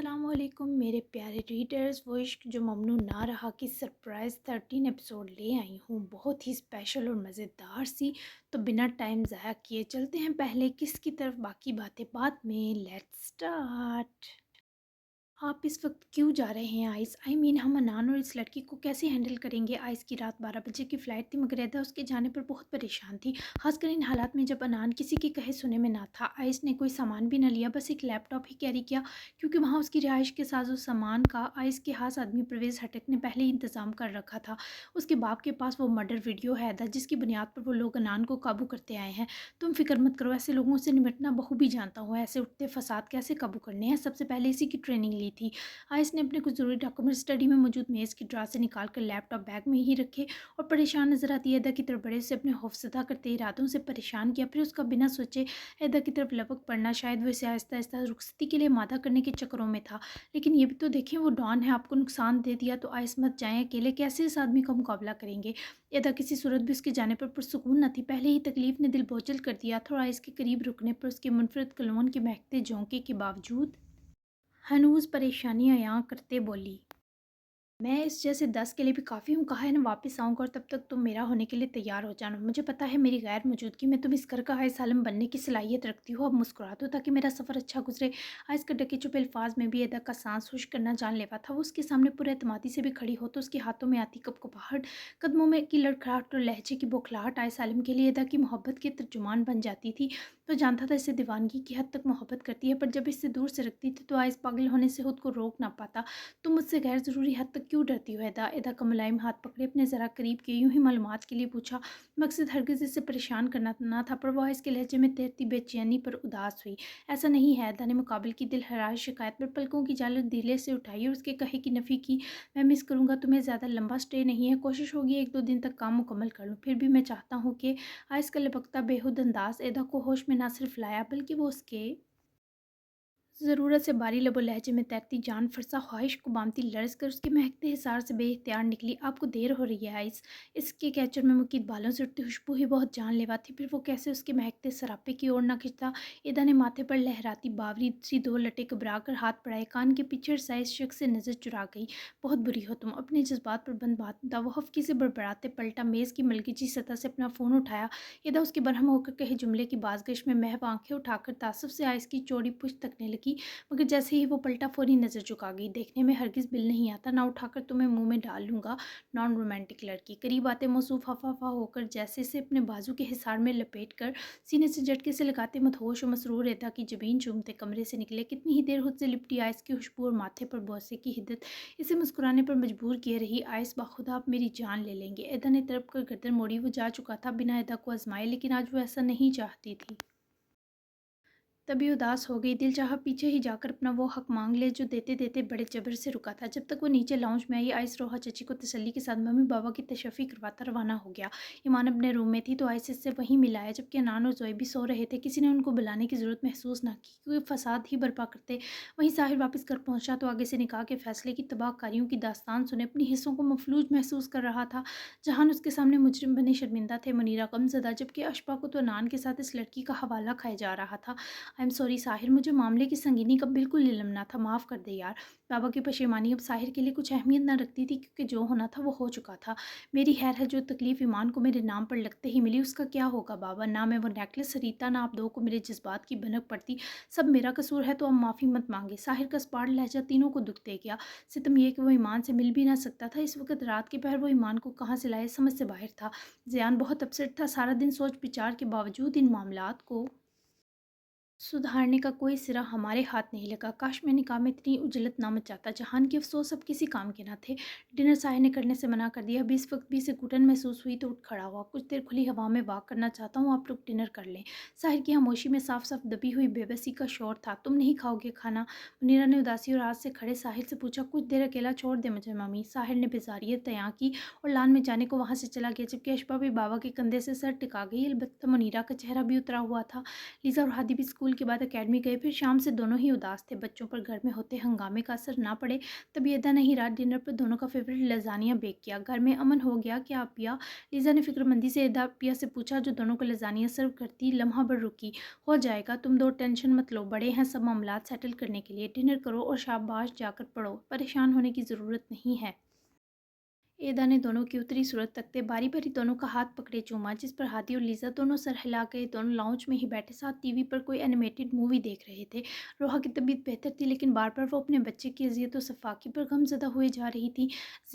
السلام علیکم میرے پیارے ریڈرز، وہ عشق جو ممنوع نہ رہا کی سرپرائز 13 ایپیسوڈ لے آئی ہوں، بہت ہی اسپیشل اور مزیدار سی۔ تو بنا ٹائم ضائع کیے چلتے ہیں پہلے کس کی طرف، باقی باتیں بعد میں۔ Let's start. آپ اس وقت کیوں جا رہے ہیں آئس؟ ہم انان اور اس لڑکی کو کیسے ہینڈل کریں گے؟ آئس کی رات 12 بجے کی فلائٹ تھی، مگر ایدا اس کے جانے پر بہت پریشان تھی، خاص کر ان حالات میں جب انان کسی کے کہے سنے میں نہ تھا۔ آئس نے کوئی سامان بھی نہ لیا، بس ایک لیپ ٹاپ ہی کیری کیا، کیونکہ وہاں اس کی رہائش کے ساز و سامان کا آئس کے خاص آدمی پرویز ہٹک نے پہلے ہی انتظام کر رکھا تھا۔ اس کے باپ کے پاس وہ مرڈر ویڈیو ہے ایدا، جس کی بنیاد پر وہ لوگ انان کو قابو کرتے آئے ہیں۔ تم فکر مت کرو، ایسے لوگوں سے نمٹنا بخوبی بھی جانتا ہوں، ایسے اٹھتے فساد کیسے قابو کرنے ہیں، سب سے پہلے اسی کی ٹریننگ لی تھی۔ آئس نے اپنے کچھ ضروری ڈاکومنٹ اسٹڈی میں موجود میز کی ڈرا سے نکال کر لیپ ٹاپ بیگ میں ہی رکھے اور پریشان نظر آتی ایدا کی طرف بڑے سے اپنے خوفزدہ کرتے ارادوں سے پریشان کیا، پھر اس کا بنا سوچے ایدا کی طرف لپک پڑنا، شاید وہ اسے آہستہ آہستہ رخصتی کے لیے آمادہ کرنے کے چکروں میں تھا۔ لیکن یہ بھی تو دیکھیں، وہ ڈان ہے، آپ کو نقصان دے دیا تو آئس مت جائیں اکیلے، کیسے اس آدمی کا مقابلہ کریں گے؟ ایدا کسی صورت بھی اس کے جانے پر پرسکون نہ تھی، پہلے ہی تکلیف نے دل بوجھل کر دیا تھا، اور آئس کے قریب رکنے پر اس کے منفرد کلون کے مہکتے جھونکے کے باوجود ہنوز پریشانی عیاں کرتے بولی، میں اس جیسے 10 کے لیے بھی کافی ہوں، کہا ہے نا واپس آؤں گا، اور تب تک تم میرا ہونے کے لیے تیار ہو جانا۔ مجھے پتا ہے میری غیر موجودگی میں تم اس گھر کا حائز عالم بننے کی صلاحیت رکھتی ہو، اب مسکرا دو تاکہ میرا سفر اچھا گزرے۔ آئس کا ڈکے چپے الفاظ میں بھی ایدا کا سانس خشک کرنا جان لیوا تھا۔ وہ اس کے سامنے پر اعتمادی سے بھی کھڑی ہو تو اس کے ہاتھوں میں آتی کپکپاہٹ، قدموں میں کی لڑکھڑاہٹ اور لہجے کی بوکھلاہٹ آئس عالم کے لیے ایدا کی محبت کے ترجمان بن جاتی تھی۔ تو جانتا تھا اسے دیوانگی کی حد تک محبت کرتی ہے، پر جب اس سے دور سے رکھتی تھی تو آئس پاگل ہونے سے خود کو روک نہ پاتا۔ تم مجھ سے غیر ضروری حد تک کیوں ڈرتی ہو ایدا؟ ایدا کا ملائم ہاتھ پکڑے اپنے ذرا قریب کیے، یوں ہی معلومات کے لیے پوچھا۔ مقصد ہرگز اسے پریشان کرنا نہ تھا، پر وہ اس کے لہجے میں تیرتی بے چینی پر اداس ہوئی۔ ایسا نہیں ہے، ایدا نے مقابل کی دل ہراش شکایت پر پلکوں کی جالر دھیرے سے اٹھائی اور اس کے کہے کی نفی کی۔ میں مس کروں گا تمہیں، زیادہ لمبا سٹے نہیں ہے، کوشش ہوگی 1-2 دن تک کام مکمل کر لوں، پھر بھی میں چاہتا ہوں کہ آئس کا لبکتا بےحد انداز ایدا کو ہوش میں نہ صرف لایا بلکہ وہ اس کے ضرورت سے باری لب و لہجے میں تیرتی جان فرسا خواہش کو بامتی لرز کر اس کے مہکتے حصار سے بے اختیار نکلی۔ آپ کو دیر ہو رہی ہے آئس؟ اس کے کیچر میں مقید بالوں سے اٹھتی خوشبو ہی بہت جان لیوا تھی، پھر وہ کیسے اس کے مہکتے سراپے کی اور نہ کھنچتا۔ ایدا نے ماتھے پر لہراتی باوری سی 2 لٹیں گھبرا کر ہاتھ بڑھائے، کان کے پیچھے سائز شخص سے نظر چرا گئی۔ بہت بری ہو تم، اپنے جذبات پر بند بات تھا۔ وہ ہفکی سے بڑبڑاتے پلٹا، میز کی ملگجی سطح سے اپنا فون اٹھایا۔ ایدا اس کے برہم ہو کر کہے جملے کی بازگشت میں محو آنکھیں اٹھا کر تعصب سے آئس کی چوڑی پشت تکنے لگی، مگر جیسے ہی وہ پلٹا فوری نظر چکا گئی۔ دیکھنے میں ہرگز بل نہیں آتا، نہ اٹھا کر تمہیں منہ میں ڈال لوں گا، نان رومانٹک لڑکی۔ قریب آتے موصوف ہفا ہفا ہو کر جیسے سے اپنے بازو کے حصار میں لپیٹ کر سینے سے جھٹکے سے لگاتے مدہوش و مسرور ایدا کی جبین چومتے کمرے سے نکلے۔ کتنی ہی دیر خود سے لپٹی آئس کی خوشبو اور ماتھے پر بوسے کی حدت اسے مسکرانے پر مجبور کیے رہی۔ آئس باخدا آپ میری جان لے لیں گے؟ ایدا نے تڑپ کر گردن موڑی۔ وہ جا چکا تھا بنا ایدا کو آزمائے، لیکن آج وہ ایسا نہیں چاہتی تھی۔ تبھی اداس ہو گئی، دل چاہا پیچھے ہی جا کر اپنا وہ حق مانگ لے جو دیتے دیتے بڑے جبر سے رکا تھا۔ جب تک وہ نیچے لاؤنج میں آئی، آئس روحا چچی کو تسلی کے ساتھ ممی بابا کی تشفی کرواتا روانہ ہو گیا۔ ایمان اپنے روم میں تھی تو آئس اس سے وہیں ملایا، جبکہ انان اور زوئی بھی سو رہے تھے۔ کسی نے ان کو بلانے کی ضرورت محسوس نہ کی، کیونکہ فساد ہی برپا کرتے۔ وہیں ساحر واپس گھر پہنچا تو آگے سے نکاح کے فیصلے کی تباہ کاریوں کی داستان سنے اپنی حصوں کو مفلوج محسوس کر رہا تھا۔ جہان اس کے سامنے مجرم بنے شرمندہ تھے، منیرہ غمزدہ، جبکہ اشپا کو تو انان کے ساتھ اس لڑکی کا حوالہ کھایا جا رہا تھا۔ آئی ایم سوری ساحر، مجھے معاملے کی سنگینی کا بالکل علم نہ تھا، معاف کر دے یار۔ بابا کی پشیمانی اب ساحر کے لیے کچھ اہمیت نہ رکھتی تھی، کیونکہ جو ہونا تھا وہ ہو چکا تھا۔ میری خیر ہے، جو تکلیف ایمان کو میرے نام پر لگتے ہی ملی اس کا کیا ہوگا بابا؟ نہ میں وہ نیکلس خریدتا، نہ آپ دو کو میرے جذبات کی بھنک پڑتی، سب میرا قصور ہے، تو اب معافی مت مانگے۔ ساحر کا اسپاٹ لہجہ تینوں کو دکھ دے گیا۔ ستم یہ کہ وہ ایمان سے مل بھی نہ سکتا تھا اس وقت رات کے پہر، وہ ایمان کو کہاں سے لائے سمجھ سے باہر تھا۔ زیان بہت اپسیٹ تھا، سارا دن سوچ بچار کے باوجود ان معاملات کو سدھارنے کا کوئی سرا ہمارے ہاتھ نہیں لگا۔ کاش میں نکاح میں اتنی اجلت نہ مچاتا۔ جہان کے افسوس اب کسی کام کے نہ تھے۔ ڈنر ساحر نے کرنے سے منع کر دیا، ابھی اس وقت بھی اسے گھٹن محسوس ہوئی تو اٹھ کھڑا ہوا۔ کچھ دیر کھلی ہوا میں واک کرنا چاہتا ہوں، آپ لوگ ڈنر کر لیں۔ ساحر کی خاموشی میں صاف صاف دبی ہوئی بے بسی کا شور تھا۔ تم نہیں کھاؤ گے کھانا؟ منیرہ نے اداسی اور آج سے کھڑے ساحر سے پوچھا۔ کچھ دیر اکیلا چھوڑ دے مجھے ممی، ساحر نے بیزاریت عیاں کی اور لان میں جانے کو وہاں سے چلا گیا، جبکہ اشپا بھی بابا کے کندھے سے سر ٹکا گئی۔ البتہ منیرہ کا چہرہ بھی اترا ہوا تھا۔ لیزا اور ہادی بھی اسکول स्कूल के बाद एकेडमी गए, फिर शाम से दोनों ही उदास थे। बच्चों पर घर में होते हंगामे का असर ना पड़े, तभी अदा नहीं रात डिनर पर दोनों का फेवरेट लजानिया बेक किया। घर में अमन हो गया क्या अपिया? लीजा ने फिक्रमंदी से अदा अपिया से पूछा, जो दोनों को लजानिया सर्व करती लम्हा भर रुकी। हो जाएगा, तुम दो टेंशन मत लो, बड़े हैं सब मामलात सेटल करने के लिए। डिनर करो और शाबाश जाकर पढ़ो, परेशान होने की ज़रूरत नहीं है। एदा ने दोनों की उतरी सूरत तकते बारी बारी दोनों का हाथ पकड़े चूमा, जिस पर हादी और लीजा दोनों सर हिला गए। दोनों लाउंज में ही बैठे साथ टीवी पर कोई एनिमेटेड मूवी देख रहे थे। रोहा की तबीयत बेहतर थी, लेकिन बार बार वो अपने बच्चे की अजियत और सफाकी पर गमजदा हुए जा रही थी।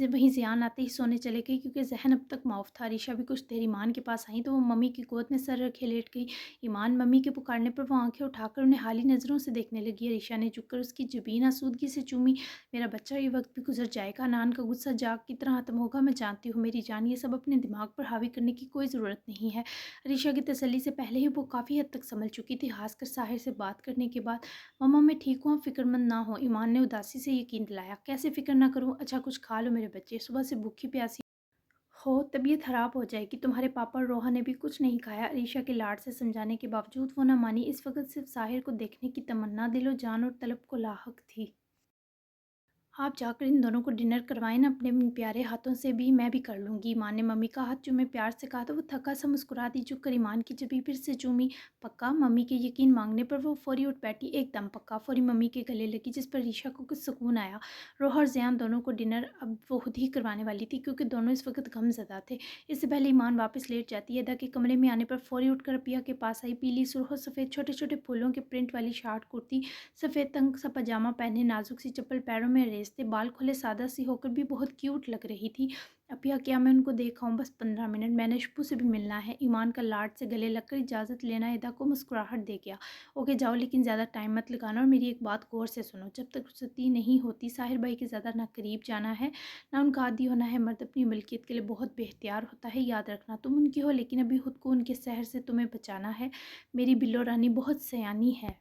वहीं जियान आते ही सोने चले गई, क्योंकि जहन अब तक माउफ था। रीशा भी कुछ देर ईमान के पास आई तो वो मम्मी की गोद में सर रखे लेट गई। ईमान मम्मी के पुकारने पर वो आंखें उठाकर उन्हें हाली नज़रों से देखने लगी। रीशा ने झुककर उसकी जबीन आसूदगी से चूमी। मेरा बच्चा, ये वक्त भी गुजर जाएगा, नान का गुस्सा जाग की तरह खत्म होगा, मैं जानती हूँ मेरी जान। ये सब अपने दिमाग पर हावी करने की कोई ज़रूरत नहीं है। रीशा की तसल्ली से पहले ही वो काफ़ी हद तक संभल चुकी थी। खासकर साहिर से बात करने के बाद। मम्मा मैं ठीक हूँ, आप फिक्रमंद ना हो, ईमान ने उदासी से यकीन दिलाया। कैसे फिक्र ना करूँ? अच्छा कुछ खा लो मेरे बच्चे, सुबह से भूखी प्यासी हो, तबीयत खराब हो जाएगी। तुम्हारे पापा और रोहा ने भी कुछ नहीं खाया। रीशा के लाड से समझाने के बावजूद वो न मानी। इस वक्त सिर्फ साहिर को देखने की तमन्ना दिलो जान और तलब को लाहक थी। आप जाकर इन दोनों को डिनर करवाएं ना अपने प्यारे हाथों से, भी मैं भी कर लूँगी। ईमान ने मम्मी का हाथ चूमे प्यार से कहा तो वो थका सा मुस्कुरा दी। झुक कर ईमान की जबी फिर से चूमी। पक्का? मम्मी के यकीन मांगने पर वो फौरी उठ बैठी। एकदम पक्का। फौरी मम्मी के गले लगी, जिस पर रीशा को कुछ सुकून आया। रोहा और ज़यान दोनों को डिनर अब वो खुद ही करवाने वाली थी, क्योंकि दोनों इस वक्त गमज़दा थे। इससे पहले ईमान वापस लेट जाती। अदा के कमरे में आने पर फौरी उठकर अपिया के पास आई। पीली सुर्ख और सफ़ेद छोटे छोटे फूलों के प्रिंट वाली शार्ट कुर्ती, सफ़ेद तंग सा पजामा पहने, नाजुक सी चप्पल पैरों में रेसते, बाल खुले सादा सी होकर भी बहुत क्यूट लग रही थी। अपिया क्या मैं उनको देखा हूँ? बस 15 मिनट, मैंने शप्पू से भी मिलना है। ईमान का लाड से गले लगकर इजाज़त लेना अदा को मुस्कुराहट दे गया। ओके जाओ, लेकिन ज़्यादा टाइम मत लगाना, और मेरी एक बात गौर से सुनो। जब तक रुखसती नहीं होती साहिर भाई के ज़्यादा ना करीब जाना है ना उनका आदी होना है। मर्द अपनी मिल्कियत के लिए बहुत बेख्तियार होता है, याद रखना। तुम उनकी हो, लेकिन अभी खुद को उनके सहर से तुम्हें बचाना है। मेरी बिल्लो रानी बहुत सयानी है,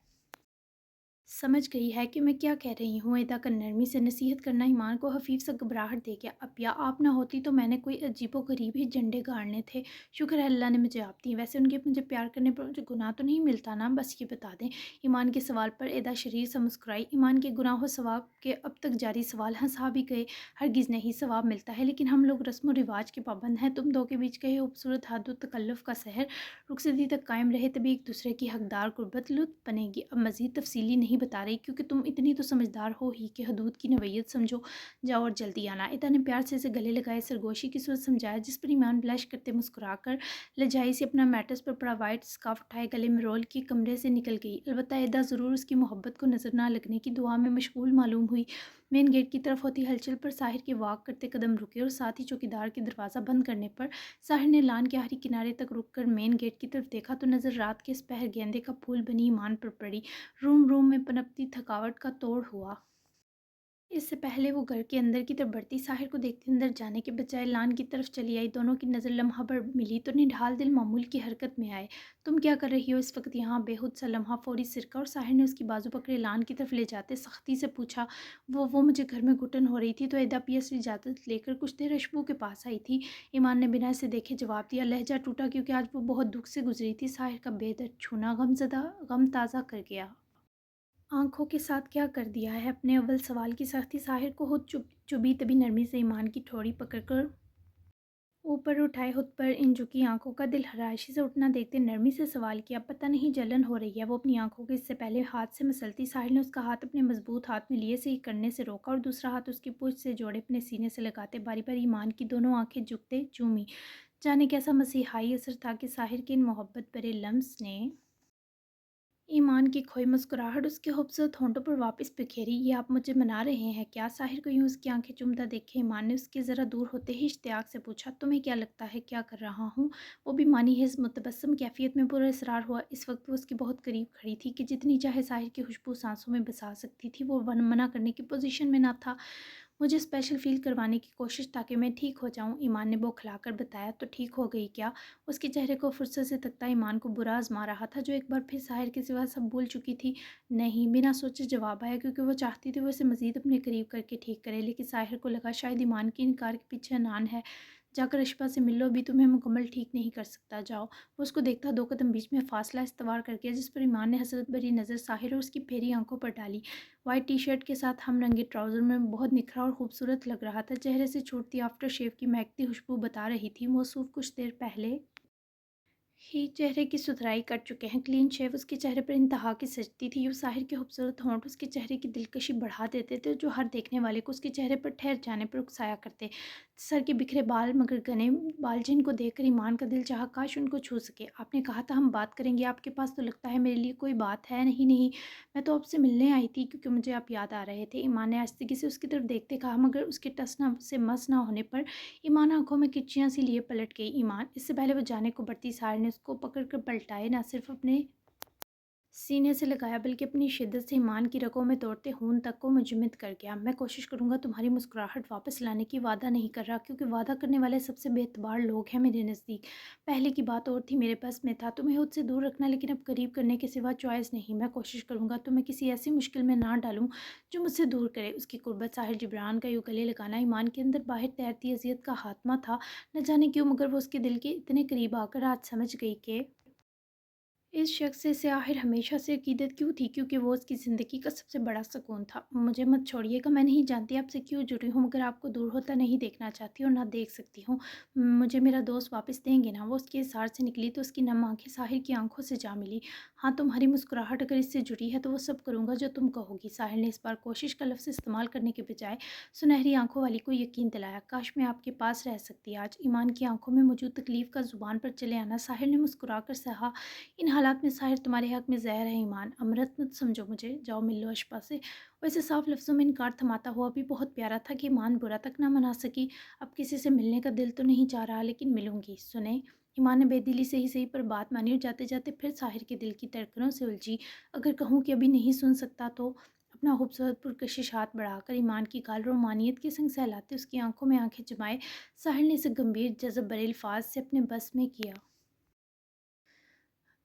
समझ गई है कि मैं क्या कह रही हूँ। अदा का नरमी से नसीहत करना ईमान को हफीफ सा घबराहट दे गया। अब या आप ना होती तो मैंने कोई अजीबो गरीब ही झंडे गाड़ने थे। शुक्र है अल्लाह ने मुझे आप दी। वैसे उनके मुझे प्यार करने पर मुझे गुनाह तो नहीं मिलता ना? बस ये बता दें। ईमान के सवाल पर अदा शरीर से मुस्कुराई। ईमान के गुनाह सवाब के अब तक जारी सवाल हंसा भी गए। हरगिज़ नहीं, सवाब मिलता है, लेकिन हम लोग रस्म रिवाज के पाबंद हैं। तुम दो के बीच कहे खूबसूरत हद तकल्लुफ़ का सहर रुखसती तक कायम रहे, तभी एक दूसरे की हकदार गुर्बत लुत्फ़ बनेगी। अब मज़ीद तफसीली नहीं बता रही, क्योंकि तुम इतनी तो समझदार हो ही कि हदूद की नवैयत समझो। जाओ और जल्दी आना। अदा ने प्यार से गले लगाए सरगोशी की सूरत समझाया, जिस पर ईमान ब्लश करते मुस्कुरा कर लजाई से अपना मैट्रेस पर पड़ा वाइट स्कार्फ उठाए गले में रोल की कमरे से निकल गई। अलबत्ता अदा ज़रूर उसकी मोहब्बत को नज़र ना लगने की दुआ में मशगूल मालूम हुई। मेन गेट की तरफ होती हलचल पर साहिर के वॉक करते कदम रुके, और साथ ही चौकीदार के दरवाज़ा बंद करने पर साहिर ने लान के आखिरी किनारे तक रुककर मेन गेट की तरफ देखा तो नज़र रात के पहर गेंदे का फूल बनी ईमान पर पड़ी। रूम रूम में पनपती थकावट का तोड़ हुआ। इससे पहले वो घर के अंदर की तरफ बढ़ती साहिर को देखते अंदर जाने के बजाय लान की तरफ चली आई। दोनों की नज़र लम्हा भर मिली तो निढाल दिल मामूल की हरकत में आए। तुम क्या कर रही हो इस वक्त यहाँ? बेहुद सा लम्हा फौरी सिरका और साहिर ने उसकी बाजू पकड़े लान की तरफ ले जाते सख्ती से पूछा। वो मुझे घर में घुटन हो रही थी तो अदा पिया से इजाज़त लेकर कुछ देर अशबू के पास आई थी। ईमान ने बिना इसे देखे जवाब दिया। लहजा टूटा, क्योंकि आज वो बहुत दुख से गुजरी थी। साहिर का बेदर्द छूना गम ताज़ा कर गया। आँखों के साथ क्या कर दिया है? अपने अव्वल सवाल की सख्ती साहिर को खुद चुभी, तभी नरमी से ईमान की ठोड़ी पकड़कर ऊपर उठाए, खुद पर इन झुकी आंखों का दिल हराशी से उठना देखते नरमी से सवाल किया। पता नहीं जलन हो रही है? वो अपनी आंखों के इससे पहले हाथ से मसलती। साहिल ने उसका हाथ अपने मजबूत हाथ में लिए से ही करने से रोका, और दूसरा हाथ उसकी पूंछ से जोड़े अपने सीने से लगाते बारी बारी ईमान की दोनों आंखें झुकते चूमी। जाने कैसा मसीहाई असर था कि साहिर के इन मोहब्बत भरे लम्स ने ईमान की खोई मुस्कुराहट उसके खूबसूरत होंठों पर वापस बिखेरी। ये आप मुझे मना रहे हैं क्या? साहिर को यूँ उसकी आंखें चुमता देखे ईमान ने उसके ज़रा दूर होते ही इश्तियाक से पूछा। तुम्हें क्या लगता है क्या कर रहा हूँ? वो भी मानी हिज मुतबस्सम कैफियत में पूरा इसरार हुआ। इस वक्त वो उसके बहुत करीब खड़ी थी कि जितनी चाहे साहिर की खुशबू सांसों में बसा सकती थी। वो मना करने की पोजीशन में ना था। मुझे स्पेशल फ़ील करवाने की कोशिश ताकि मैं ठीक हो जाऊं, ईमान ने बौखलाकर बताया। तो ठीक हो गई क्या? उसके चेहरे को फुर्सत से तकता ईमान को बुरा आजमा रहा था, जो एक बार फिर साहिर के सिवा सब भूल चुकी थी। नहीं, बिना सोचे जवाब आया, क्योंकि वो चाहती थी वो इसे मज़ीद अपने करीब करके ठीक करे, लेकिन साहिर को लगा शायद ईमान की इनकार के पीछे अनान है। जाकर अशफा से मिल लो, अभी तुम्हें मुकम्मल ठीक नहीं कर सकता, जाओ। वो उसको देखता 2 कदम बीच में फासला इस्तवार कर गया, जिस पर ईमान ने हसरत भरी नज़र साहिर और उसकी फेरी आंखों पर डाली। वाइट टी शर्ट के साथ हम रंगे ट्राउज़र में बहुत निखरा और खूबसूरत लग रहा था। चेहरे से छूटती आफ्टर शेव की महकती खुशबू बता रही थी मौसूफ कुछ देर पहले ही चेहरे की सुथराई कर चुके हैं। क्लीन शेव उसके चेहरे पर इंतहा की सजती थी। यूँ साहिर के खूबसूरत होंठ उसके चेहरे की दिलकशी बढ़ा देते थे, जो हर देखने वाले को उसके चेहरे पर ठहर जाने पर उकसाया करते। सर के बिखरे बाल मगर घने बाल जिनको देखकर ईमान का दिल चाहा काश उनको छू सके। आपने कहा था हम बात करेंगे, आपके पास तो लगता है मेरे लिए कोई बात है। नहीं नहीं, मैं तो आपसे मिलने आई थी क्योंकि मुझे आप याद आ रहे थे। ईमान ने आस्तिकी से उसकी तरफ देखते कहा, मगर उसके टस न से मस ना होने पर ईमान आंखों में किचियाँ सी लिए पलट गई। ईमान, इससे पहले वो जाने को बढ़ती साहिर ने उसको पकड़ कर पलटाए, ना सिर्फ अपने सीने से लगाया बल्कि अपनी शिद्दत से ईमान की रगों में दौड़ते खून तक को मुंजमद कर गया। मैं कोशिश करूंगा तुम्हारी मुस्कुराहट वापस लाने की, वादा नहीं कर रहा, क्योंकि वादा करने वाले सबसे बेतबार लोग हैं मेरे नज़दीक। पहले की बात और थी, मेरे पास में था तुम्हें खुद से दूर रखना, लेकिन अब करीब करने के सिवा चॉइस नहीं। मैं कोशिश करूंगा तुम्हें किसी ऐसी मुश्किल में ना डालूं जो मुझसे दूर करे। उसकी कुर्बत साहिर जिब्रान का यूँ गले लगाना ईमान के अंदर बाहर तैरती अजियत का खात्मा था। न जाने क्यों, मगर वो उसके दिल के इतने करीब आकर आज समझ गई कि इस शख्स से आखिर हमेशा से अकीदत क्यों थी, क्योंकि वो उसकी ज़िंदगी का सबसे बड़ा सुकून था। मुझे मत छोड़िएगा, मैं नहीं जानती आपसे क्यों जुड़ी हूँ, मगर आपको दूर होता नहीं देखना चाहती और ना देख सकती हूँ। मुझे मेरा दोस्त वापस देंगे ना? वो उसके इज़हार से निकली तो उसकी नम आँखें साहिर की आंखों से जा मिली। हाँ, तुम्हारी मुस्कुराहट अगर इससे जुड़ी है तो वो सब करूँगा जो तुम कहोगी। साहिर ने इस बार कोशिश का लफ्ज़ इस्तेमाल करने के बजाय सुनहरी आंखों वाली को यकीन दिलाया। काश मैं आपके पास रह सकती आज। ईमान की आंखों में मौजूद तकलीफ़ का ज़ुबान पर चले आना साहिर ने मुस्कुरा कर सहा। इन हालात में साहिर तुम्हारे हक़ में ज़हर है ईमान, अमृत मत समझो मुझे, जाओ मिल लो अशफ़ा से। वैसे साफ लफ्ज़ों में इनकार थमाता हुआ भी बहुत प्यारा था कि ईमान बुरा तक ना मना सकी। अब किसी से मिलने का दिल तो नहीं चाह रहा, लेकिन मिलूंगी। सुने, ईमान ने बेदिली से ही सही पर बात मानी और जाते जाते फिर साहिर के दिल की धड़कनों से उलझी। अगर कहूँ कि अभी नहीं सुन सकता तो अपना खूबसूरत पुरकशिश हाथ बढ़ाकर ईमान की गाल रोमानियत के संग सहलाते उसकी आंखों में आंखें जमाए साहिर ने इसे गंभीर जज़ब भरे अल्फाज से अपने बस में किया।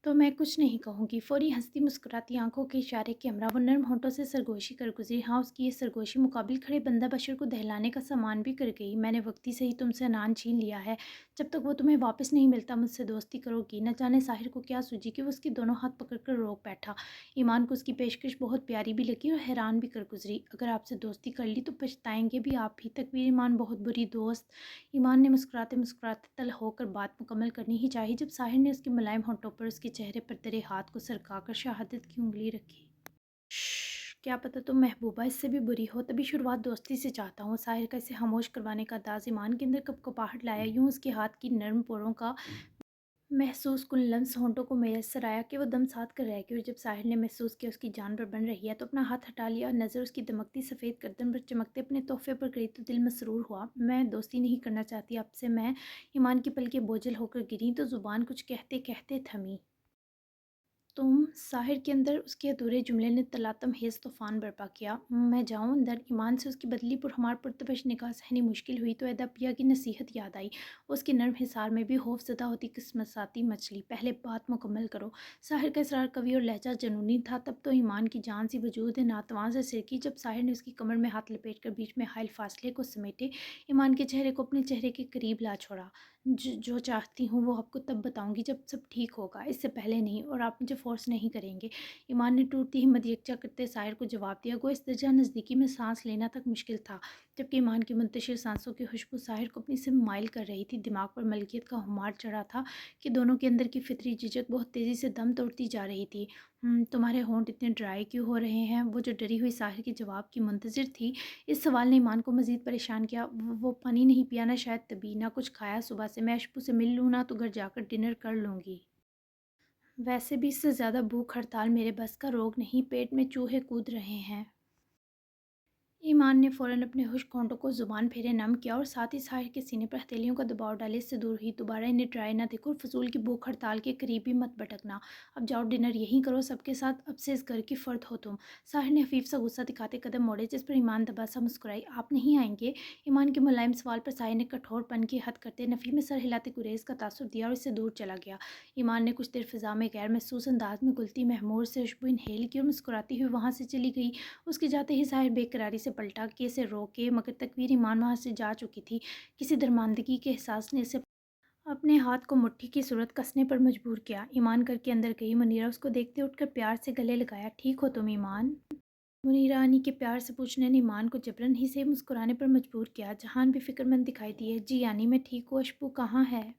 तो मैं कुछ नहीं कहूँगी। फ़ौरी हँसती मुस्कुराती आँखों के इशारे के हमरा वो नर्म होंठों से सरगोशी कर गुज़री। हाँ, उसकी ये सरगोशी मुकाबिल खड़े बंदा बशर को दहलाने का सामान भी कर गई। मैंने वक्ती से ही तुमसे अनान छीन लिया है। जब तक वो तुम्हें वापस नहीं मिलता मुझसे दोस्ती करोगी। न जाने साहिर को क्या सूझी कि वो उसके दोनों हाथ पकड़कर रोक बैठा। ईमान को उसकी पेशकश बहुत प्यारी भी लगी और हैरान भी कर गुज़री। अगर आपसे दोस्ती कर ली तो पछताएंगे भी आप ही। तकवीर ईमान बहुत बुरी दोस्त। ईमान ने मुस्कुराते मुस्कुराते तल होकर बात मुकम्मल करनी ही चाहिए जब साहिर ने उसके मुलायम होंठों पर उसके चेहरे पर दरे हाथ को सरकाकर शहादत की उंगली रखी। क्या पता तुम महबूबा इससे भी बुरी हो, तभी शुरुआत दोस्ती से चाहता हूँ। साहिर का इसे खामोश करवाने का अंदाज ईमान के अंदर कपकपाहट लाया। यूं उसके हाथ की नर्म पोरों का महसूस कुल लम्स होंठों को मैसर आया कि वो दम साध कर रह गई। और जब साहिर ने महसूस किया उसकी जान पर बन रही है तो अपना हाथ हटा लिया। नज़र उसकी दमकती सफ़ेद गर्दन पर चमकते अपने तोहफे पर गई तो दिल मसरूर हुआ। मैं दोस्ती नहीं करना चाहती आपसे, मैं। ईमान की पलकें बोझल होकर गिरी तो ज़ुबान कुछ कहते कहते थमी। तुम, साहिर के अंदर उसके अधूरे जुमले ने तलातम हेज़ तूफ़ान बर्पा किया। मैं जाऊँ अंदर? ईमान से उसकी बदली पुरहमार पुरतबश निगाह सहनी मुश्किल हुई तो अदबिया की नसीहत याद आई। उसके नर्म हिसार में भी खौफज़दा होती किस्मसाती मचली। पहले बात मुकम्मल करो। साहिर का इसरार कवि और लहजा जनूनी था। तब तो ईमान की जान सी वजूद नातवान से सिरकी जब साहिर ने उसकी कमर में हाथ लपेट कर बीच में हायल फासले को समेटे ईमान के चेहरे को अपने चेहरे के करीब ला छोड़ा। जो चाहती हूँ वो आपको तब बताऊँगी जब सब ठीक होगा, इससे पहले नहीं, और आप मुझे फ़ोर्स नहीं करेंगे। ईमान ने टूटती हिम्मत यकजा करते साहिर को जवाब दिया। गो इस दर्जा नज़दीकी में सांस लेना तक मुश्किल था, जबकि ईमान की मुंतशिर सांसों की खुशबू साहिर को अपनी से माइल कर रही थी। दिमाग पर मलकियत का खुमार चढ़ा था कि दोनों के अंदर की फितरी झिझक बहुत तेज़ी से दम तोड़ती जा रही थी। तुम्हारे होंठ इतने ड्राई क्यों हो रहे हैं? वो जो डरी हुई साहिर के जवाब की मुंतज़िर थी, इस सवाल ने ईमान को मज़ीद परेशान किया। वो पानी नहीं पिया ना, शायद तभी ना कुछ खाया सुबह से। मैं अशपू से मिल लूँ ना तो घर जाकर डिनर कर लूँगी। वैसे भी इससे ज़्यादा भूख हड़ताल मेरे बस का रोग नहीं, पेट में चूहे कूद रहे हैं। ईमान ने फ़ौरन अपने खुश्क होंठों को ज़ुबान फेरे नम किया और साथ ही साहिर के सीने पर हथेलियों का दबाव डाले। इससे दूर ही दोबारा इन्हें ट्राई ना देखो और फजूल की भूख हड़ताल के करीब भी मत भटकना। अब जाओ डिनर यहीं करो सबके साथ, अब से इस घर की फ़र्द हो तुम। साहिर ने हफीफ सा गुस्सा दिखाते कदम मोड़े, जिस पर ईमान दबा सा मुस्कुराई। आप नहीं आएंगे? ईमान के मुलायम सवाल पर साहिर ने कठोरपन की हद करते नफ़ी में सर हिलाते गुरेज का तासुर दिया और इससे दूर चला गया। ईमान ने कुछ देर फ़िज़ा में गैर महसूस अंदाज में गुलती महमूर से खुशबू इनहेल की और मुस्कुराती हुई वहाँ से चली गई। उसके जाते ही साहिर बेकरारी से पलटा। پلٹا کہ اسے روکے، مگر تکویر ایمان وہاں سے جا چکی تھی۔ کسی درماندگی کے احساس نے اسے اپنے ہاتھ کو مٹھی کی صورت کسنے پر مجبور کیا۔ ایمان کر کے اندر گئی۔ منیرہ اس کو دیکھتے اٹھ کر پیار سے گلے لگایا۔ ٹھیک ہو تم ایمان؟ منیرہ انی کے پیار سے پوچھنے نے ایمان کو جبرن ہی سے مسکرانے پر مجبور کیا۔ جہان بھی فکر مند دکھائی دی ہے۔ جی انی میں ٹھیک ہوں، اشبو کہاں ہے؟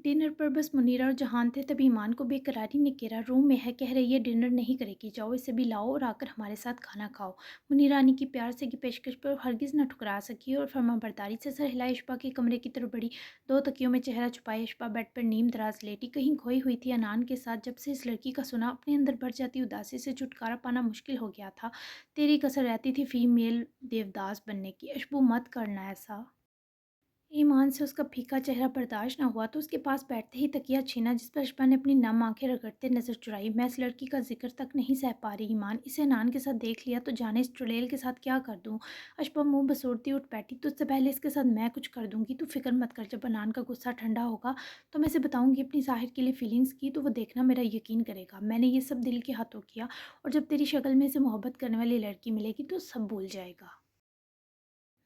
ڈنر پر بس منیرہ اور جہان تھے، تبھی ایمان کو بے قراری نے گھیرا۔ روم میں ہے، کہہ رہی ہے ڈنر نہیں کرے گی، جاؤ اسے بھی لاؤ اور آ کر ہمارے ساتھ کھانا کھاؤ۔ منیرہ انی کی پیار سے کی پیشکش پر ہرگز نہ ٹھکرا سکی اور فرمانبرداری سے سر ہلائے اشبا کے کمرے کی طرف بڑھی۔ دو تکیوں میں چہرہ چھپائے اشبا بیڈ پر نیم دراز لیٹی، کہیں کھوئی ہوئی تھی عنان کے ساتھ۔ جب سے اس لڑکی کا سنا، اپنے اندر بڑھ جاتی اداسی سے چھٹکارا پانا مشکل ہو گیا تھا۔ تیری کسر رہتی تھی فی میل دیوداس بننے کی۔ اشبو مت کرنا ایسا۔ ایمان سے اس کا پھیکا چہرہ برداشت نہ ہوا تو اس کے پاس بیٹھتے ہی تکیہ چھینا، جس پر اشبا نے اپنی نم آنکھیں رگڑتے نظر چرائی۔ میں اس لڑکی کا ذکر تک نہیں سہ پا رہی ایمان، اسے عنان کے ساتھ دیکھ لیا تو جانے اس چڑیل کے ساتھ کیا کر دوں۔ اشبا منہ بسوڑتی اٹھ بیٹھی۔ تجھ سے پہلے اس کے ساتھ میں کچھ کر دوں گی، تو فکر مت کر۔ جب عنان کا غصہ ٹھنڈا ہوگا تو میں اسے بتاؤں گی اپنی ظاہر کے لیے فیلنگز کی، تو وہ دیکھنا میرا یقین کرے گا۔ میں نے یہ سب دل کے ہاتھوں کیا، اور جب تیری شکل میں اسے محبت کرنے والی لڑکی ملے گی تو سب بھول جائے گا۔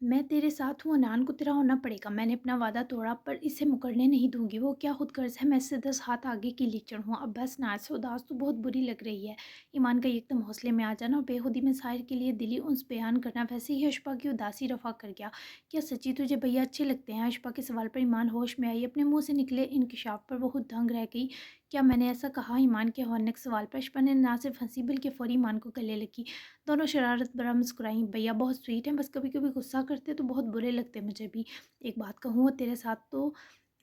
میں تیرے ساتھ ہوں، عنان کو تیرا ہونا پڑے گا۔ میں نے اپنا وعدہ توڑا، پر اسے مکرنے نہیں دوں گی۔ وہ کیا خود غرض ہے، میں اس سے 10 ہاتھ آگے کی لیچڑ ہوں۔ اب بس نہ، سے اداس تو بہت بری لگ رہی ہے۔ ایمان کا یکدم حوصلے میں آ جانا اور بے خودی میں ظاہر کے لیے دلی انس بیان کرنا ویسے ہی اشبا کی اداسی رفع کر گیا۔ کیا سچی تجھے بھیا اچھے لگتے ہیں؟ اشبا کے سوال پر ایمان ہوش میں آئی۔ اپنے منہ سے نکلے انکشاف پر وہ خود دنگ رہ گئی۔ کیا میں نے ایسا کہا؟ ایمان کے ہونک سوال پر اشبا نے نہ صرف ہنسی بلکہ فوری ایمان کو گلے لگی۔ دونوں شرارت برا مسکرائیں۔ بھیا بہت سویٹ ہیں، بس کبھی کبھی غصہ کرتے تو بہت برے لگتے مجھے بھی۔ ایک بات کہوں، وہ تیرے ساتھ تو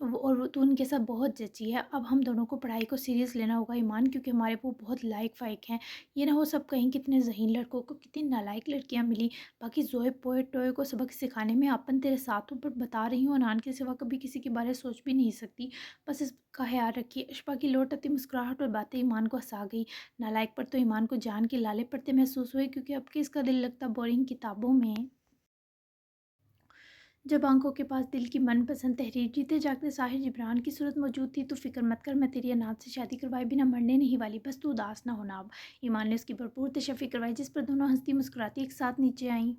اور تو ان کے ساتھ بہت جچی ہے۔ اب ہم دونوں کو پڑھائی کو سیریس لینا ہوگا ایمان، کیونکہ ہمارے وہ بہت لائق فائق ہیں۔ یہ نہ ہو سب کہیں کتنے ذہین لڑکوں کو کتنی نالائق لڑکیاں ملی۔ باقی زوئے پوئے ٹوئے کو سبق سکھانے میں اپن تیرے ساتھ ہوں، پر بتا رہی ہوں عنان کے سوا کبھی کسی کے بارے سوچ بھی نہیں سکتی۔ بس اس کا خیال رکھیے۔ اشبا کی لوٹ آتی مسکراہٹ اور باتیں ایمان کو ہنسا گئی۔ نالائق پر تو ایمان کو جان کے لالے پڑتے محسوس ہوئے، کیونکہ اب کہ اس کا دل لگتا بورنگ کتابوں میں۔ جب آنکھوں کے پاس دل کی من پسند تحریر جیتے جاگتے ساحر جبران کی صورت موجود تھی، تو فکر مت کر، میں تیری عنان سے شادی کروائے بنا مرنے نہیں والی، بس تو اداس نہ ہونا اب۔ ایمان نے اس کی بھرپور تشفی کروائی، جس پر دونوں ہنستی مسکراتی ایک ساتھ نیچے آئیں۔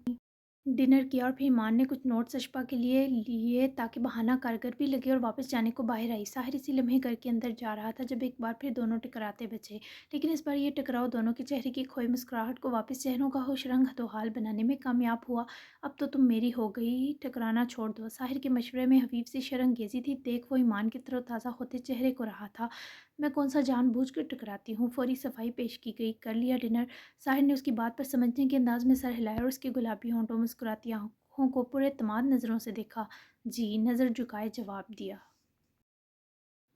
ڈنر کیا اور پھر ایمان نے کچھ نوٹس اشبا کے لیے لیے تاکہ بہانہ کارگر بھی لگے، اور واپس جانے کو باہر آئی۔ ساحر اسی لمحے گھر کے اندر جا رہا تھا جب ایک بار پھر دونوں ٹکراتے بچے، لیکن اس بار یہ ٹکراؤ دونوں کے چہرے کی کھوئی مسکراہٹ کو واپس چہروں کا ہوش رنگ حال بنانے میں کامیاب ہوا۔ اب تو تم میری ہو گئی، ٹکرانا چھوڑ دو۔ ساحر کے مشورے میں حفیظ سی شرنگیزی تھی، دیکھ وہ ایمان کے تر و تازہ ہوتے چہرے کو رہا تھا۔ میں کون سا جان بوجھ کر ٹکراتی ہوں؟ فوری صفائی پیش کی گئی۔ کر لیا ڈنر؟ ساحر نے اس کی بات پر سمجھنے کے انداز میں سر ہلایا اور اس کے گلابی ہونٹوں مسکراتی آنکھوں کو پر اعتماد نظروں سے دیکھا۔ جی، نظر جھکائے جواب دیا۔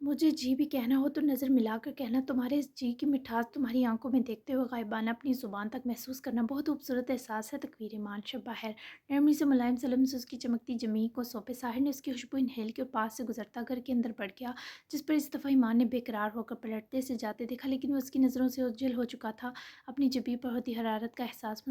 مجھے جی بھی کہنا ہو تو نظر ملا کر کہنا۔ تمہارے اس جی کی مٹھاس تمہاری آنکھوں میں دیکھتے ہوئے غائبانہ اپنی زبان تک محسوس کرنا بہت خوبصورت احساس ہے تکویر ایمان۔ شب بخیر۔ نرمی سے ملائم سلم سے اس کی چمکتی جمیع کو سونپے ساحر نے اس کی خوشبو انہیل کی اور پاس سے گزرتا گھر کے اندر بڑھ گیا، جس پر اس دفعہ ایمان نے بے قرار ہو کر پلٹتے سے جاتے دیکھا، لیکن وہ اس کی نظروں سے اوجھل ہو چکا تھا۔ اپنی جبین پر ہوتی حرارت کا احساس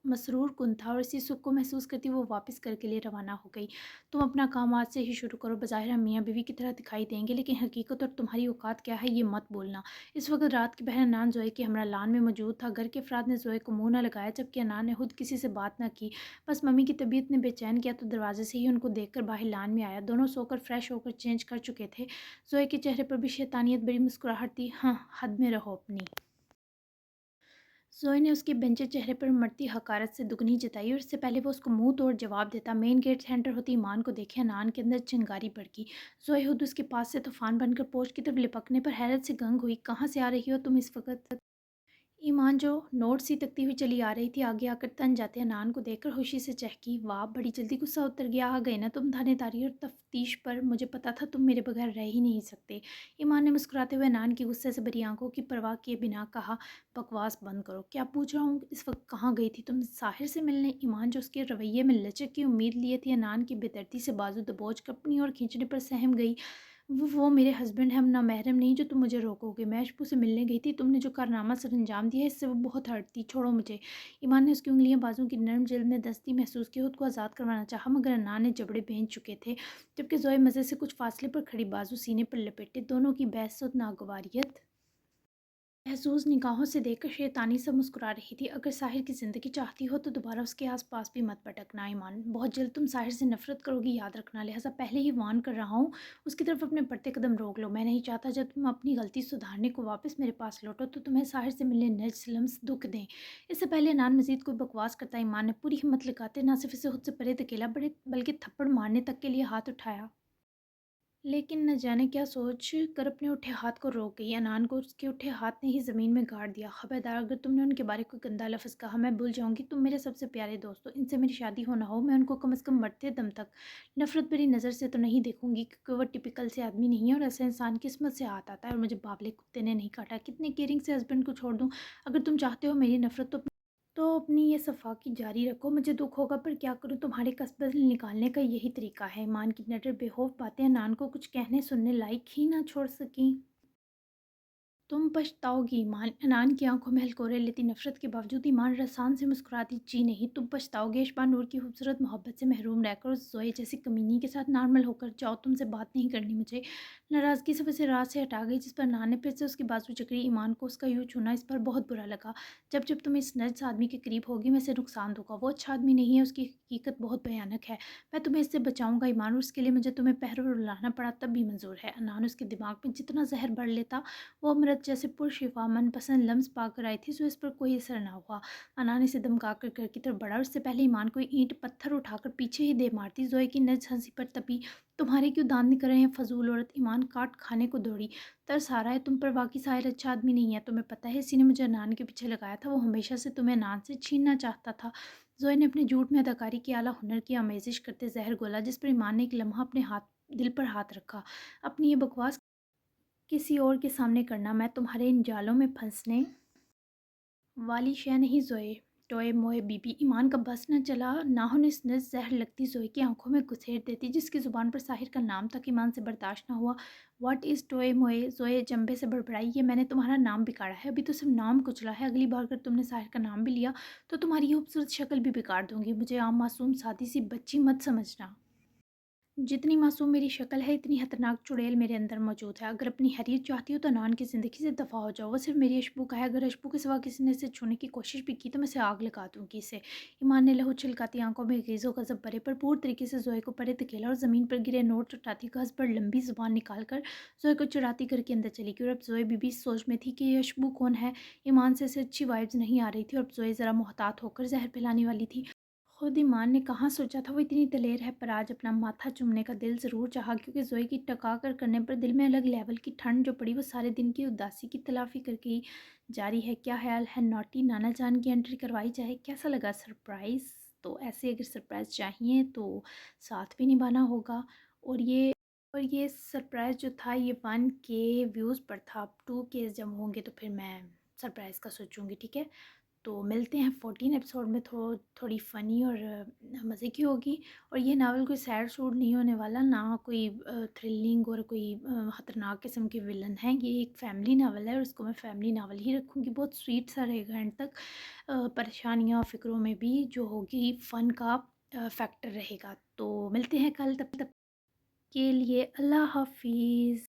مسرور کن تھا، اور اسی سکھ کو محسوس کرتی وہ واپس گھر کے لیے روانہ ہو گئی۔ تم اپنا کام آج سے ہی شروع کرو، بظاہر ہم میاں بیوی کی طرح دکھائی دیں گے، لیکن حقیقت اور تمہاری اوقات کیا ہے یہ مت بولنا۔ اس وقت رات کی پہر عنان زوئے کے ہمراہ لان میں موجود تھا۔ گھر کے افراد نے زوئے کو منہ نہ لگایا، جبکہ عنان نے خود کسی سے بات نہ کی۔ بس ممی کی طبیعت نے بے چین کیا تو دروازے سے ہی ان کو دیکھ کر باہر لان میں آیا۔ دونوں سو کر فریش ہو کر چینج کر چکے تھے۔ زوئے کے چہرے پر بھی شیطانیت بری مسکراہٹ تھی۔ ہاں، حد میں رہو اپنی۔ زوئے نے اس کے بنچے چہرے پر مرتی حقارت سے دگنی جتائی، اور اس سے پہلے وہ اس کو منہ توڑ جواب دیتا مین گیٹ سے انٹر ہوتی ایمان کو دیکھے عنان کے اندر چنگاری بڑھ گئی۔ زوئے خود اس کے پاس سے طوفان بن کر پوچھ کی طرف لپکنے پر حیرت سے گنگ ہوئی۔ کہاں سے آ رہی ہو تم اس وقت؟ ایمان جو نوٹ سی تکتی ہوئی چلی آ رہی تھی، آگے آ کر تن جاتے عنان کو دیکھ کر خوشی سے چہکی۔ واہ، بڑی جلدی غصہ اتر گیا، آ گئے نا تم تھانے داری اور تفتیش پر؟ مجھے پتا تھا تم میرے بغیر رہ ہی نہیں سکتے۔ ایمان نے مسکراتے ہوئے عنان کی غصے سے بھری آنکھوں کی پرواہ کیے بنا کہا۔ بکواس بند کرو، کیا پوچھ رہا ہوں؟ اس وقت کہاں گئی تھی تم؟ ساحر سے ملنے؟ ایمان جو اس کے رویے میں لچک کی امید لیے تھی، عنان کی بے دردی سے بازو دبوچ کر اپنی اور کھینچنے پر سہم گئی۔ وہ میرے ہسبینڈ ہیں، ہم نامحرم نہیں جو تم مجھے روکو گے۔ میں اشبو سے ملنے گئی تھی، تم نے جو کارنامہ سر انجام دیا ہے اس سے وہ بہت ہرٹ تھی، چھوڑو مجھے۔ ایمان نے اس کی انگلیاں بازو کی نرم جلد میں دستی محسوس کی، خود کو آزاد کروانا چاہا، مگر عنان نے جبڑے بھینج چکے تھے، جبکہ زوئے مزے سے کچھ فاصلے پر کھڑی بازو سینے پر لپیٹے، دونوں کی بحث و ناگواریت महसूस निगाहों से देखकर शैतानी सा मुस्कुरा रही थी। अगर साहिर की ज़िंदगी चाहती हो तो दोबारा उसके आसपास भी मत भटकना ईमान। बहुत जल्द तुम साहिर से नफरत करोगी, याद रखना। लिहाजा पहले ही वार्न कर रहा हूँ, उसकी तरफ अपने बढ़ते कदम रोक लो। मैं नहीं चाहता जब तुम अपनी गलती सुधारने को वापस मेरे पास लौटो तो तुम्हें साहिर से मिलने नर्ज लम्स दुख दें। इससे पहले अनान मजीद कोई बकवास करता ईमान ने पूरी हिम्मत लगाते ना सिर्फ इसे खुद से परे धकेला बड़े बल्कि थप्पड़ मारने तक के लिए हाथ उठाया। लेकिन न जाने क्या सोच कर अपने उठे हाथ को रोक गई। अनान को उसके उठे हाथ ने ही ज़मीन में गाड़ दिया। खबरदार, अगर तुमने उनके बारे कोई गंदा लफ्ज़ कहा मैं भूल जाऊंगी। तुम मेरे सबसे प्यारे दोस्त हो, इनसे मेरी शादी हो ना हो, मैं उनको कम से कम मरते दम तक नफ़रत भरी नज़र से तो नहीं देखूंगी, क्योंकि वो टिपिकल से आदमी नहीं है और ऐसा इंसान किस्मत से हाथ आता है। और मुझे बावले कुत्ते ने नहीं काटा। कितने केयरिंग से हस्बैंड को छोड़ दूँ। अगर तुम चाहते हो मेरी नफ़रत तो अपनी ये सफाकी जारी रखो। मुझे दुख होगा पर क्या करूँ, तुम्हारे कसबे निकालने का यही तरीका है। ईमान की नटर बेखौफ बातें अनान को कुछ कहने सुनने लायक ही ना छोड़ सकी। तुम पछताओगी ईमान। अनान की आंखों में हलकोरे लेती नफरत के बावजूद ईमान रसान से मुस्कुराती। जी नहीं, तुम पछताओगे इशबा नूर की खूबसूरत मोहब्बत से महरूम रहकर उस जोए जैसी कमीनी के साथ नॉर्मल होकर। जाओ, तुमसे बात नहीं करनी मुझे। नाराज़गी से वैसे रात से हटा गई, जिस पर अनान ने फिर से उसकी बाजू जकड़ी। ईमान को उसका यूँ छूना इस पर बहुत बुरा लगा। जब जब तुम इस नर्स आदमी के करीब होगी मैं इसे नुकसान दूंगा। वो अच्छा आदमी नहीं है, उसकी हकीकत बहुत भयानक है। मैं तुम्हें इससे बचाऊंगा ईमान, और उसके लिए मुझे तुम्हें पहरों रुलाना पड़ा तब भी मंजूर है। अनान उसके दिमाग में जितना जहर भर लेता, वो अमृत जैसे पुरशिफा मनपसंद लम्स पाकर आई थी, सो इस पर कोई असर ना हुआ। अनान इसे धमका कर घर की तरफ बढ़ा और उससे पहले ईमान कोई ईंट पत्थर उठाकर पीछे ही दे मारती। जोए की नज हंसी पर तपी। तुम्हारे क्यों दांत निकल रहे हैं फजूल औरत। ईमान काट खाने को दौड़ी। तरस आ रहा है तुम पर, वाकई साहिर अच्छा आदमी नहीं है। तुम्हें पता है इसी ने मुझे अनान के पीछे लगाया था। वो हमेशा से तुम्हें अनान से छीनना चाहता था। जोए ने अपने झूठ में अदाकारी की आला हुनर की आमेजिश करते जहर गोला, जिस पर ईमान ने एक लम्हा अपने हाथ दिल पर हाथ रखा। अपनी ये बकवास किसी और के सामने करना, मैं तुम्हारे इन जालों में फंसने वाली शय नहीं जोए। टोए मोए बीबी। ईमान का बस न चला, नाहुन नस जहर लगती जोए की आंखों में घुसेड़ देती, जिसकी ज़ुबान पर साहिर का नाम तक ईमान से बर्दाश्त न हुआ। व्हाट इज़ टोए मोए। जोए जंबे से बड़बड़ाई। ये मैंने तुम्हारा नाम बिगाड़ा है, अभी तो सिर्फ नाम कुचला है। अगली बार अगर तुमने साहिर का नाम भी लिया तो तुम्हारी ये खूबसूरत शक्ल भी बिगाड़ दूंगी। मुझे आम मासूम सादी सी बच्ची मत समझना। जितनी मासूम मेरी शक्ल है इतनी खतरनाक चुड़ैल मेरे अंदर मौजूद है। अगर अपनी हैरियत चाहती हो तो नान की ज़िंदगी से दफ़ा हो जाओ। वो सिर्फ मेरी अशबू का है। अगर अशबू के सिवा किसी ने इसे छूने की कोशिश भी की तो मैं इसे आग लगा दूंगी इसे। ईमान ने लहू छिलकाती आंखों में गीज़ो गज़ब भरे भरपूर तरीके से जोए को परे धकेला और ज़मीन पर गिरे नोट उठाती घस पर लंबी ज़ुबान निकाल कर जोए को चुराती घर के अंदर चली गई। और अब जोए बीबी इस सोच में थी कि ये अशबू कौन है। ईमान से अच्छी वाइब्स नहीं आ रही थी और अब जोए ज़रा मोहतात होकर जहर फैलाने वाली थी। खुद ईमान ने कहाँ सोचा था वो इतनी दलेर है, पर आज अपना माथा चूमने का दिल ज़रूर चाहा, क्योंकि जोए की टका कर करने पर दिल में अलग लेवल की ठंड जो पड़ी वो सारे दिन की उदासी की तलाफी करके ही जारी है। क्या ख्याल है, नॉटी नाना जान की एंट्री करवाई जाए। कैसा लगा सरप्राइज़। तो ऐसे अगर सरप्राइज़ चाहिए तो साथ भी निभाना होगा। और ये सरप्राइज़ जो था ये 1K व्यूज़ पर था। अब 2K जब होंगे तो फिर मैं सरप्राइज़ का सोचूंगी, ठीक है। तो मिलते हैं 14 एपिसोड में। थोड़ी फ़नी और मज़े की होगी। और ये नावल कोई सैड सूड नहीं होने वाला, ना कोई थ्रिलिंग और कोई ख़तरनाक किस्म के विलन हैं। ये एक फ़ैमिली नावल है और इसको मैं फ़ैमिली नावल ही रखूँगी। बहुत स्वीट सा रहेगा एंड तक। परेशानियाँ फ़िक्रों में भी जो होगी फ़न का फैक्टर रहेगा। तो मिलते हैं कल, तब तक के लिए अल्लाह हाफिज़।